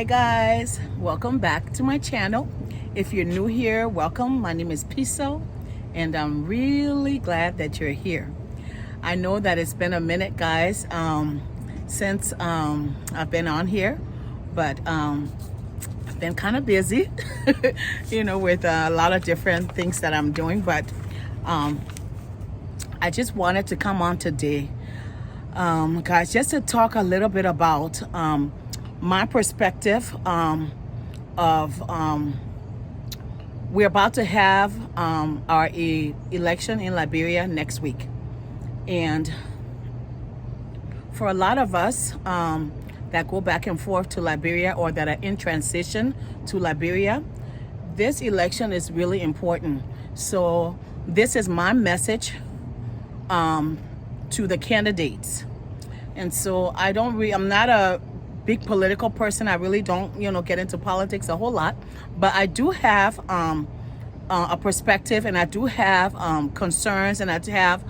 Hi guys, welcome back to my channel. If you're new here, welcome. My name is Piso and I'm really glad that you're here. I know that it's been a minute guys since I've been on here, but I've been kind of busy with a lot of different things that I'm doing, but I just wanted to come on today guys, just to talk a little bit about my perspective of we're about to have our election in Liberia next week, and for a lot of us that go back and forth to Liberia or that are in transition to Liberia, this election is really important. So this is my message to the candidates. And so I'm not a big political person. I really don't get into politics a whole lot, but I do have a perspective, and I do have concerns, and I do have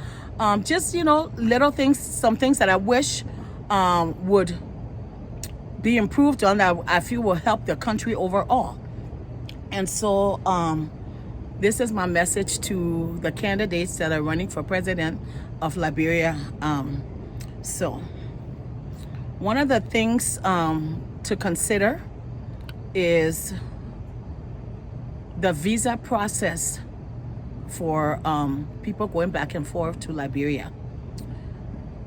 just little things, some things that I wish would be improved on, that I feel will help the country overall. And so this is my message to the candidates that are running for president of Liberia. So one of the things to consider is the visa process for people going back and forth to Liberia.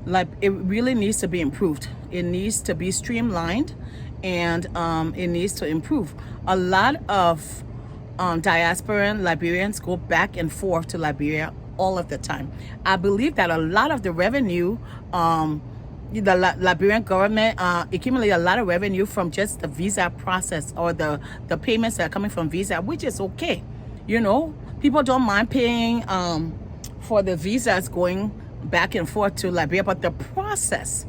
Like, it really needs to be improved. It needs to be streamlined, and it needs to improve. A lot of diasporan Liberians go back and forth to Liberia all of the time. I believe that a lot of the revenue, the Liberian government accumulate a lot of revenue from just the visa process, or the payments that are coming from visa, which is okay. People don't mind paying for the visas going back and forth to Liberia, but the process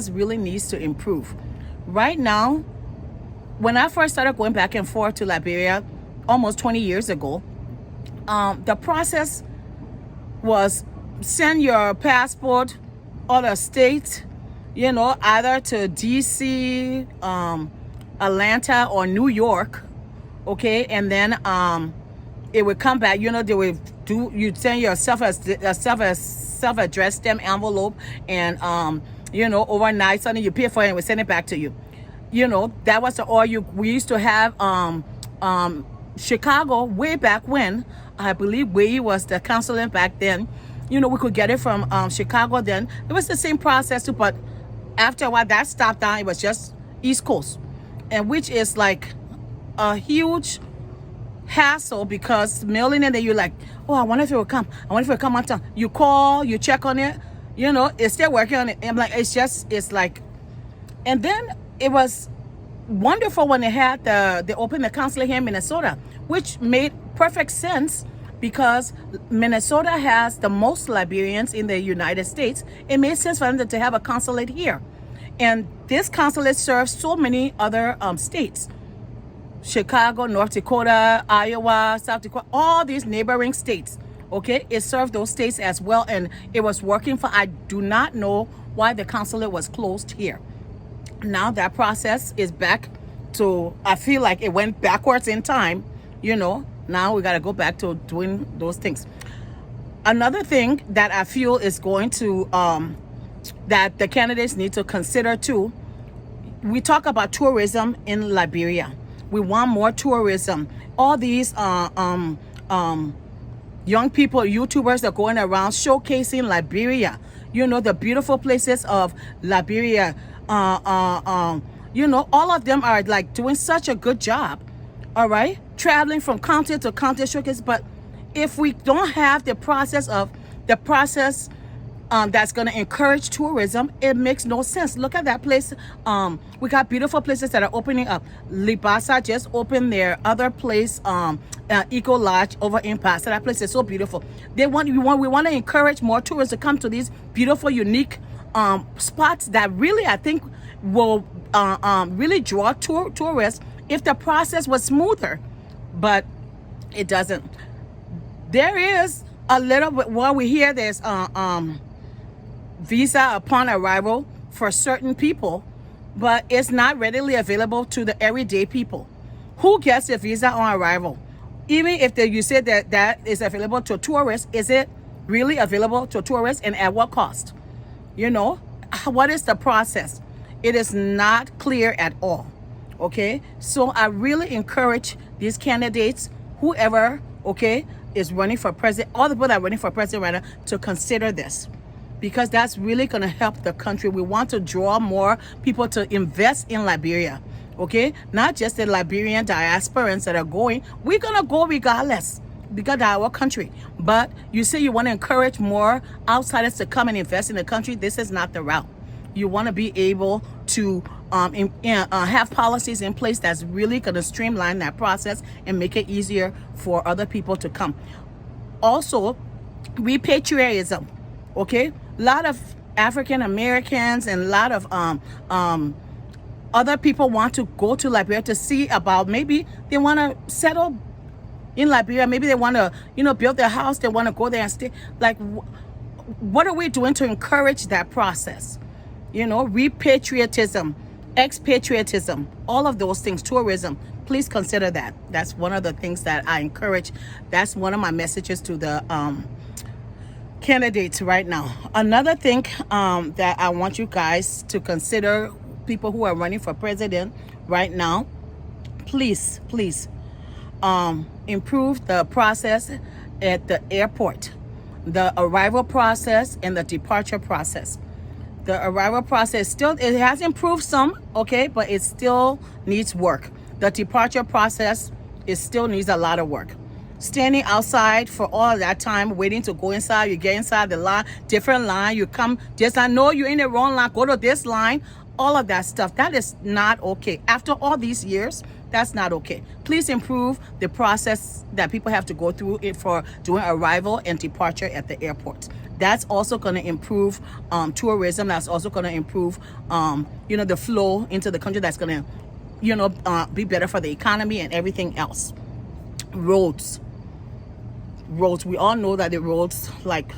really needs to improve. Right now, when I first started going back and forth to Liberia almost 20 years ago, the process was send your passport other states, either to DC, Atlanta, or New York, okay, and then it would come back. You'd send yourself a self-addressed stamp envelope, and overnight something you pay for it and we send it back to you. That was we used to have Chicago way back when. I believe Way was the consulate back then. We could get it from Chicago then. It was the same process too, but after a while that stopped down. It was just East Coast, and which is like a huge hassle, because mailing it, then you're like, oh, I wonder if it will come. I wonder if it will come on time. You call, you check on it, it's still working on it. I'm like, it's like, and then it was wonderful when they had they opened the consulate here in Minnesota, which made perfect sense, because Minnesota has the most Liberians in the United States. It made sense for them to have a consulate here. And this consulate serves so many other states. Chicago, North Dakota, Iowa, South Dakota, all these neighboring states. Okay, it served those states as well, and it was working for. I do not know why the consulate was closed here. Now that process is back to, I feel like it went backwards in time, Now we got to go back to doing those things. Another thing that I feel is going to, that the candidates need to consider too, we talk about tourism in Liberia. We want more tourism. All these young people, YouTubers, are going around showcasing Liberia. The beautiful places of Liberia. All of them are like doing such a good job. All right, traveling from county to county showcase. But if we don't have the process that's going to encourage tourism, it makes no sense. Look at that place. We got beautiful places that are opening up. Libasa just opened their other place, Eco Lodge over in Pasa. That place is so beautiful. We want to encourage more tourists to come to these beautiful, unique spots that really, I think, will really draw tourists if the process was smoother, but it doesn't. There is a little bit, while we hear there's visa upon arrival for certain people, but it's not readily available to the everyday people. Who gets a visa on arrival? Even if you say that is available to tourists, is it really available to tourists, and at what cost? You know, what is the process? It is not clear at all. Okay, so I really encourage these candidates, whoever, okay, is running for president, all the people that are running for president right now, to consider this, because that's really going to help the country. We want to draw more people to invest in Liberia, okay? Not just the Liberian diasporans that are going. We're going to go regardless, because that's our country. But you say you want to encourage more outsiders to come and invest in the country. This is not the route. You want to be able to have policies in place that's really going to streamline that process and make it easier for other people to come. Also, repatriation, okay? A lot of African Americans and a lot of other people want to go to Liberia to see about, maybe they want to settle in Liberia, maybe they want to, you know, build their house, they want to go there and stay. Like, what are we doing to encourage that process? You know, repatriatism, expatriatism, all of those things, tourism. Please consider that. That's one of the things that I encourage. That's one of my messages to the candidates right now. Another thing that I want you guys to consider, people who are running for president right now, please improve the process at the airport, the arrival process and the departure process. The arrival process still, it has improved some, okay, but it still needs work. The departure process, it still needs a lot of work. Standing outside for all of that time, waiting to go inside, you get inside the line, different line, you come, just I know you're in the wrong line, go to this line, all of that stuff. That is not okay. After all these years, that's not okay. Please improve the process that people have to go through it for doing arrival and departure at the airport. That's also going to improve tourism. That's also going to improve, you know, the flow into the country. That's going to, you know, be better for the economy and everything else. Roads. We all know that the roads, like,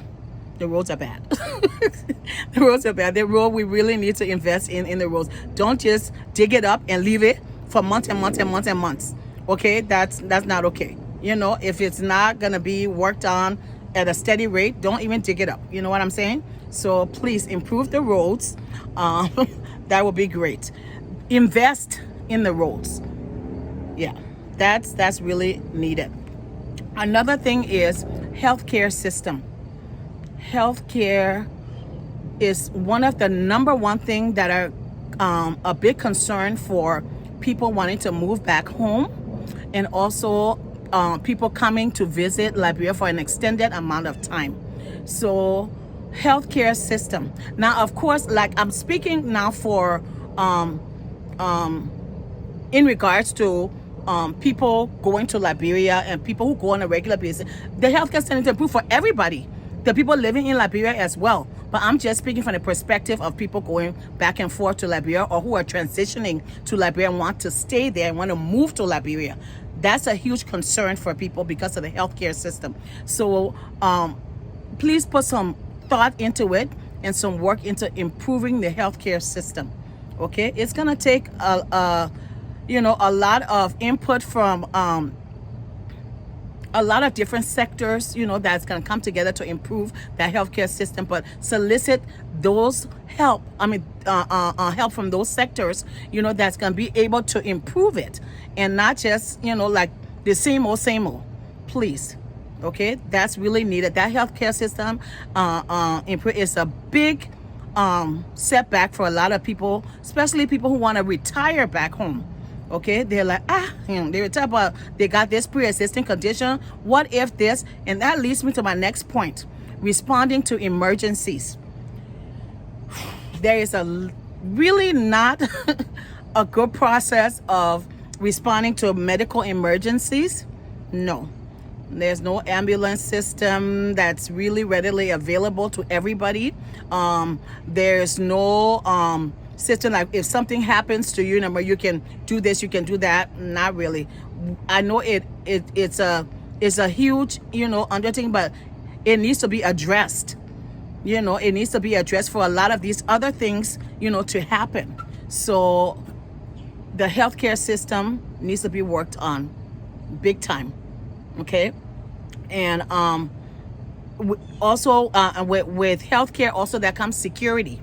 the roads are bad. The roads are bad. The road, we really need to invest in the roads. Don't just dig it up and leave it for months and months and months and months. Okay, that's not okay. You know, if it's not going to be worked on at a steady rate, don't even dig it up. You know what I'm saying? So please improve the roads. That would be great. Invest in the roads. Yeah, that's really needed. Another thing is healthcare system. Healthcare is one of the number one thing that are a big concern for people wanting to move back home, and also people coming to visit Liberia for an extended amount of time. So healthcare system. Now, of course, like I'm speaking now for in regards to people going to Liberia and people who go on a regular basis. The healthcare system is improved for everybody, the people living in Liberia as well. But I'm just speaking from the perspective of people going back and forth to Liberia, or who are transitioning to Liberia and want to stay there and want to move to Liberia. That's a huge concern for people because of the healthcare system. So please put some thought into it and some work into improving the healthcare system. Okay, it's gonna take a lot of input from a lot of different sectors, you know, that's going to come together to improve that healthcare system. But solicit those help from those sectors, you know, that's going to be able to improve it, and not just, you know, like the same old, please. Okay, that's really needed. That healthcare system is a big setback for a lot of people, especially people who want to retire back home. Okay, they're like, they were talking about they got this pre-existing condition. What if this? And that leads me to my next point: responding to emergencies. There is really not a good process of responding to medical emergencies. No, there's no ambulance system that's really readily available to everybody. There's no system like if something happens to you, you can do this, you can do that. Not really. I know it's a huge, you know, undertaking, but it needs to be addressed. You know, it needs to be addressed for a lot of these other things, you know, to happen. So the healthcare system needs to be worked on big time. Okay. And also with healthcare, also that comes security.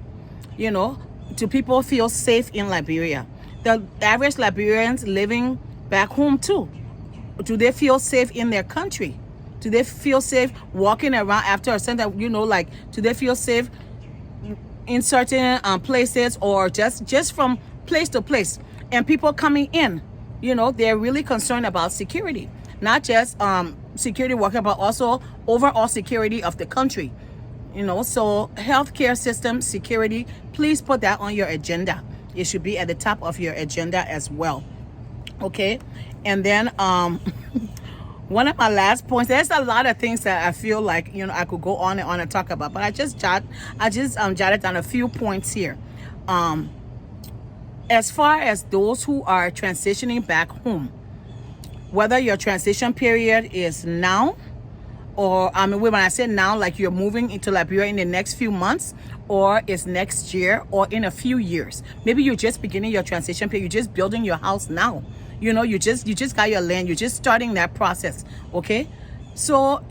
You know, do people feel safe in Liberia? The average Liberians living back home too, do they feel safe in their country? Do they feel safe walking around after a center? You know, like, do they feel safe in certain places, or just from place to place? And people coming in, you know, they're really concerned about security, not just security worker, but also overall security of the country. You know, so healthcare system security, please put that on your agenda. It should be at the top of your agenda as well. Okay. And then one of my last points, there's a lot of things that I feel like, you know, I could go on and on and talk about, but I just jotted down a few points here. As far as those who are transitioning back home, whether your transition period is now, or I mean, when I say now, like you're moving into Liberia in the next few months, or it's next year, or in a few years. Maybe you're just beginning your transition period. You're just building your house now. You know, you just got your land. You're just starting that process. Okay, so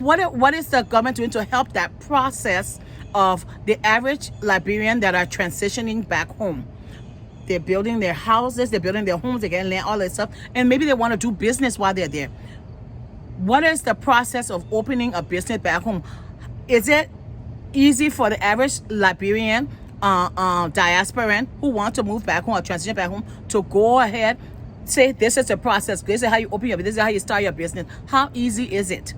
what is the government doing to help that process of the average Liberian that are transitioning back home? They're building their houses, they're building their homes, they're getting land, all that stuff, and maybe they want to do business while they're there. What is the process of opening a business back home? Is it easy for the average Liberian diasporan who want to move back home or transition back home to go ahead, say this is the process, this is how you open your business, this is how you start your business? How easy is it?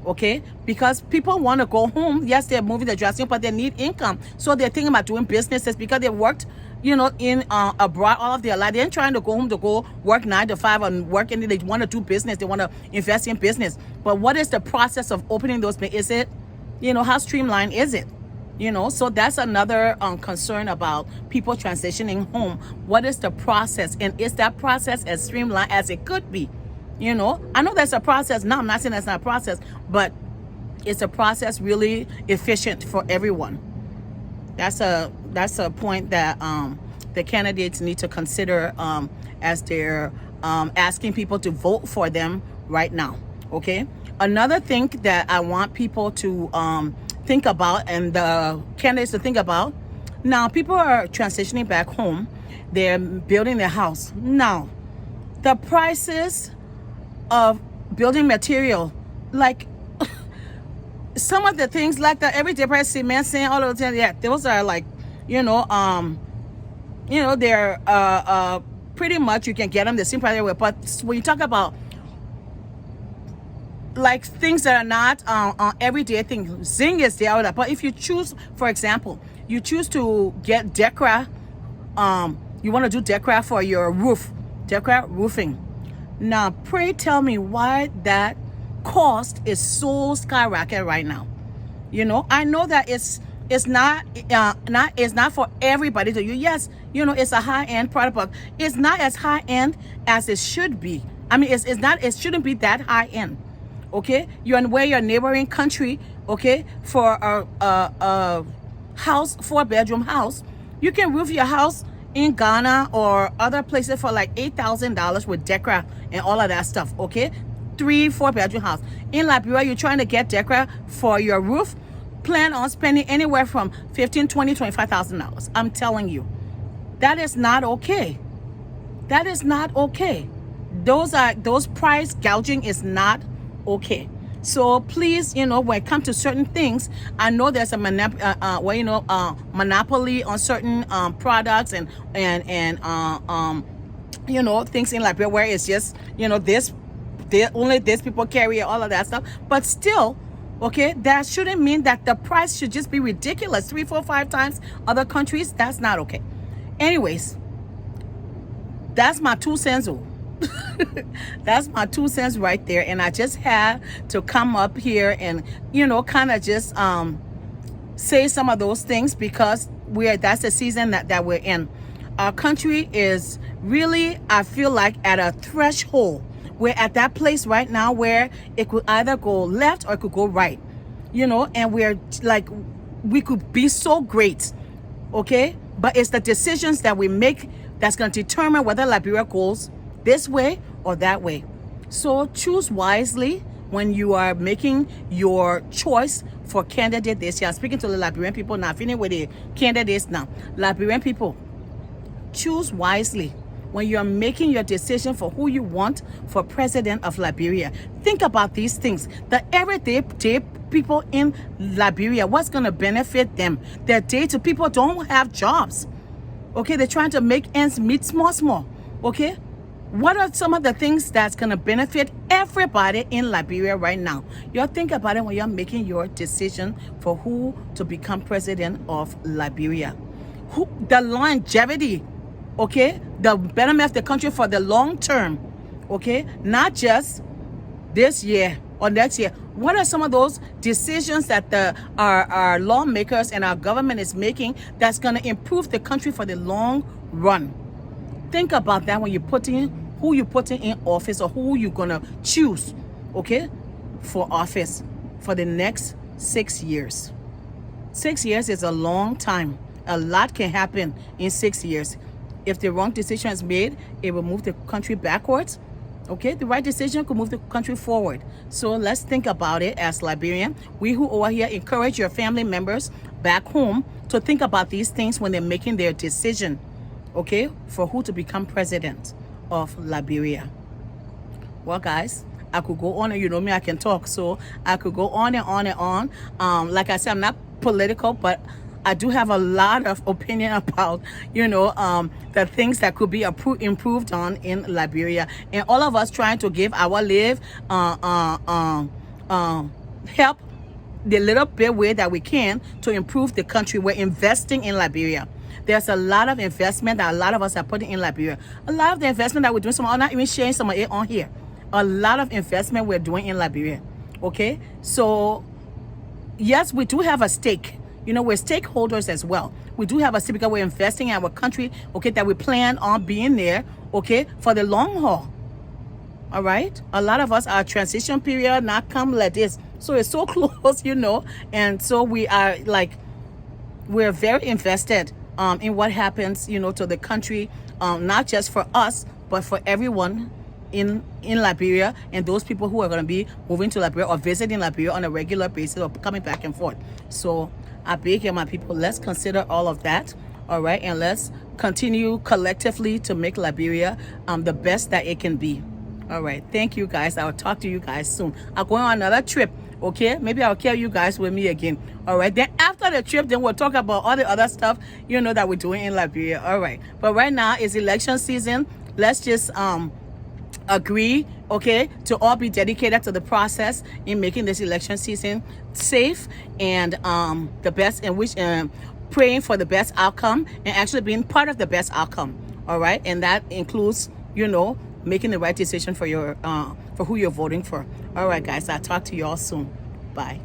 Okay, because people want to go home. Yes, they're moving, they're dressing, but they need income, so they're thinking about doing businesses because they worked, you know, in abroad all of their life. They ain't trying to go home to go work 9 to 5 and work, and they want to do business. They want to invest in business. But what is the process of opening those? Is it, you know, how streamlined is it? You know, so that's another concern about people transitioning home. What is the process, and is that process as streamlined as it could be? You know, I know there's a process now. I'm not saying that's not a process, but it's a process really efficient for everyone. That's a point that the candidates need to consider as they're asking people to vote for them right now. Okay. Another thing that I want people to think about, and the candidates to think about, now people are transitioning back home. They're building their house. Now, the prices of building material, like some of the things like the everyday price, cement, sand, all of those, yeah, those are like, you know, they're pretty much you can get them the same price everywhere. But when you talk about like things that are not everyday things, zinc is there, all that. But if you choose, for example, you choose to get Decra, you want to do Decra for your roof, Decra roofing. Now, pray tell me why that cost is so skyrocket right now. You know, I know that it's not for everybody to use. Yes, you know, it's a high-end product, but it's not as high-end as it should be. I mean, it shouldn't be that high-end. Okay, you're in where your neighboring country, okay, for a house, 4-bedroom house, you can roof your house in Ghana or other places for like $8,000 with Decra and all of that stuff. Okay, 3-4-bedroom house in Liberia, you're trying to get Decra for your roof, plan on spending anywhere from $15,000, $20,000, $25,000. I'm telling you, that is not okay. That is not okay. Those price gouging is not okay. So please, you know, when it comes to certain things, I know there's a monopoly on certain products and you know, things in Liberia where it's just, you know, only this people carry all of that stuff. But still, okay, that shouldn't mean that the price should just be ridiculous, 3, 4, 5 times other countries. That's not okay. Anyways, that's my 2 cents. That's my 2 cents right there. And I just had to come up here and, you know, kind of just say some of those things because that's the season that we're in. Our country is really, I feel like, at a threshold. We're at that place right now where it could either go left or it could go right, you know, and we're like, we could be so great, okay, but it's the decisions that we make that's going to determine whether Liberia goes this way or that way. So choose wisely when you are making your choice for candidate this year. I'm speaking to the Liberian people now, feeling with the candidates now. Liberian people, choose wisely when you're making your decision for who you want for president of Liberia. Think about these things. The everyday people in Liberia, what's going to benefit them? Their day-to people don't have jobs. Okay, they're trying to make ends meet small. Okay, what are some of the things that's going to benefit everybody in Liberia right now? You'll think about it when you're making your decision for who to become president of Liberia. The longevity, okay, the betterment of the country for the long term, okay, not just this year or next year. What are some of those decisions that our lawmakers and our government is making that's going to improve the country for the long run? Think about that when you're who you're putting in office or who you're going to choose, okay, for office for the next 6 years. 6 years is a long time. A lot can happen in 6 years. If the wrong decision is made, it will move the country backwards. Okay, the right decision could move the country forward. So let's think about it as Liberian. We who are here encourage your family members back home to think about these things when they're making their decision, okay, for who to become president of Liberia. Well, guys, I could go on, and you know me, I can talk, so I could go on and on and on. Like I said, I'm not political, but I do have a lot of opinion about, the things that could be improved on in Liberia, and all of us trying to give our help the little bit way that we can to improve the country. We're investing in Liberia. There's a lot of investment that a lot of us are putting in Liberia. A lot of the investment that we're doing, some are not even sharing some of it on here. A lot of investment we're doing in Liberia. Okay, so yes, we do have a stake. We're stakeholders as well. We do have a stake because we're investing in our country, okay, that we plan on being there, okay, for the long haul. All right? A lot of us, our transition period not come like this. So it's so close, and so we are we're very invested in what happens, to the country, not just for us, but for everyone in Liberia and those people who are going to be moving to Liberia or visiting Liberia on a regular basis or coming back and forth. So I beg you, my people, let's consider all of that, all right? And let's continue collectively to make Liberia the best that it can be. All right, thank you, guys. I'll talk to you guys soon. I'm going on another trip, okay? Maybe I'll carry you guys with me again, all right? Then after the trip, then we'll talk about all the other stuff, that we're doing in Liberia, all right? But right now, it's election season. Let's just agree, okay, to all be dedicated to the process in making this election season safe and the best, in which praying for the best outcome and actually being part of the best outcome. All right, and that includes making the right decision for your for who you're voting for. All right, guys, I'll talk to you all soon. Bye.